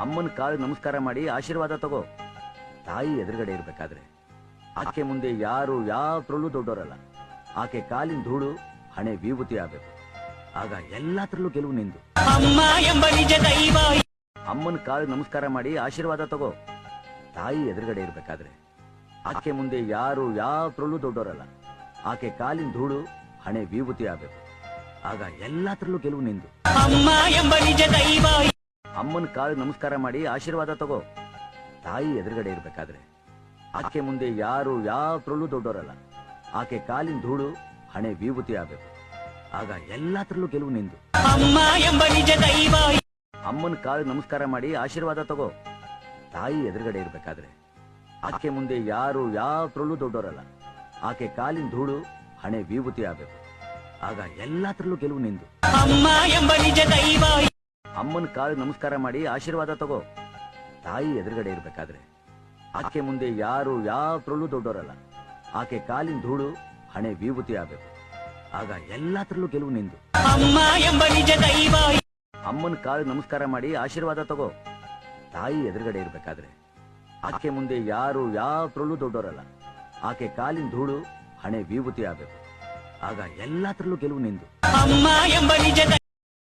ಅಮ್ಮನ ಕಾಲು ನಮಸ್ಕಾರ ಮಾಡಿ ಆಶೀರ್ವಾದ ತಗೋ. ತಾಯಿ ಎದುರುಗಡೆ ಇರ್ಬೇಕಾದ್ರೆ ಆಕೆ ಮುಂದೆ ಯಾರು ಯಾವ್ದ್ರಲ್ಲೂ ದೊಡ್ಡವರಲ್ಲ. ಆಕೆ ಕಾಲಿನ ಧೂಳು ಹಣೆ ವಿಭೂತಿ ಆಗ್ಬೇಕು. ಆಗ ಎಲ್ಲಾತ್ರಲ್ಲೂ ಗೆಲುವು ನಿಂದು. ಅಮ್ಮ ಎಂಬ ನಿಜ ದೈವ. ಅಮ್ಮನ ಕಾಲು ನಮಸ್ಕಾರ ಮಾಡಿ ಆಶೀರ್ವಾದ ತಗೋ. ತಾಯಿ ಎದುರುಗಡೆ ಇರ್ಬೇಕಾದ್ರೆ ಆಕೆ ಮುಂದೆ ಯಾರು ಯಾವ್ದ್ರಲ್ಲೂ ದೊಡ್ಡವರಲ್ಲ. ಆಕೆ ಕಾಲಿನ ಧೂಳು ಹಣೆ ವಿಭೂತಿ ಆಗ್ಬೇಕು. ಆಗ ಎಲ್ಲಾತ್ರಲ್ಲೂ ಗೆಲುವು ನಿಂದು. ಅಮ್ಮ ಎಂಬ ನಿಜ ದೈವ. ಅಮ್ಮನ ಕಾಲು ನಮಸ್ಕಾರ ಮಾಡಿ ಆಶೀರ್ವಾದ ತಗೋ. ತಾಯಿ ಎದುರುಗಡೆ ಇರ್ಬೇಕಾದ್ರೆ ಆಕೆ ಮುಂದೆ ಯಾರು ಯಾವ್ದ್ರಲ್ಲೂ ದೊಡ್ಡವರಲ್ಲ. ಆಕೆ ಕಾಲಿನ ಧೂಳು ಹಣೆ ವಿಭೂತಿ ಆಗ್ಬೇಕು. ಆಗ ಎಲ್ಲಾತ್ರಲ್ಲೂ ಗೆಲುವು ನಿಂದು. ಅಮ್ಮ ಎಂಬ ನಿಜ ದೈವ. ಅಮ್ಮನ ಕಾಲು ನಮಸ್ಕಾರ ಮಾಡಿ ಆಶೀರ್ವಾದ ತಗೋ. ತಾಯಿ ಎದುರುಗಡೆ ಇರ್ಬೇಕಾದ್ರೆ ಆಕೆ ಮುಂದೆ ಯಾರು ಯಾವ್ದ್ರಲ್ಲೂ ದೊಡ್ಡವರಲ್ಲ. ಆಕೆ ಕಾಲಿನ ಧೂಳು ಹಣೆ ವಿಭೂತಿ ಆಗ್ಬೇಕು. ಆಗ ಎಲ್ಲಾತ್ರಲ್ಲೂ ಗೆಲುವು ನಿಂದು. ಅಮ್ಮ ಎಂಬ ನಿಜ ದೈವ. ಅಮ್ಮನ ಕಾಲು ನಮಸ್ಕಾರ ಮಾಡಿ ಆಶೀರ್ವಾದ ತಗೋ. ತಾಯಿ ಎದುರುಗಡೆ ಇರ್ಬೇಕಾದ್ರೆ ಆಕೆ ಮುಂದೆ ಯಾರು ಯಾವ್ದ್ರಲ್ಲೂ ದೊಡ್ಡವರಲ್ಲ. ಆಕೆ ಕಾಲಿನ ಧೂಳು ಹಣೆ ವಿಭೂತಿ ಆಗ್ಬೇಕು. ಆಗ ಎಲ್ಲಾತ್ರಲ್ಲೂ ಗೆಲುವು ನಿಂದು. ಅಮ್ಮ ಎಂಬ ನಿಜ ದೈವ. ಅಮ್ಮನ ಕಾಲು ನಮಸ್ಕಾರ ಮಾಡಿ ಆಶೀರ್ವಾದ ತಗೋ. ತಾಯಿ ಎದುರುಗಡೆ ಇರ್ಬೇಕಾದ್ರೆ ಆಕೆ ಮುಂದೆ ಯಾರು ಯಾವ್ದ್ರಲ್ಲೂ ದೊಡ್ಡವರಲ್ಲ. ಆಕೆ ಕಾಲಿನ ಧೂಳು ಹಣೆ ವಿಭೂತಿ ಆಗ್ಬೇಕು. ಆಗ ಎಲ್ಲಾತ್ರಲ್ಲೂ ಗೆಲುವು ನಿಂದು. ಅಮ್ಮ ಎಂಬ ನಿಜ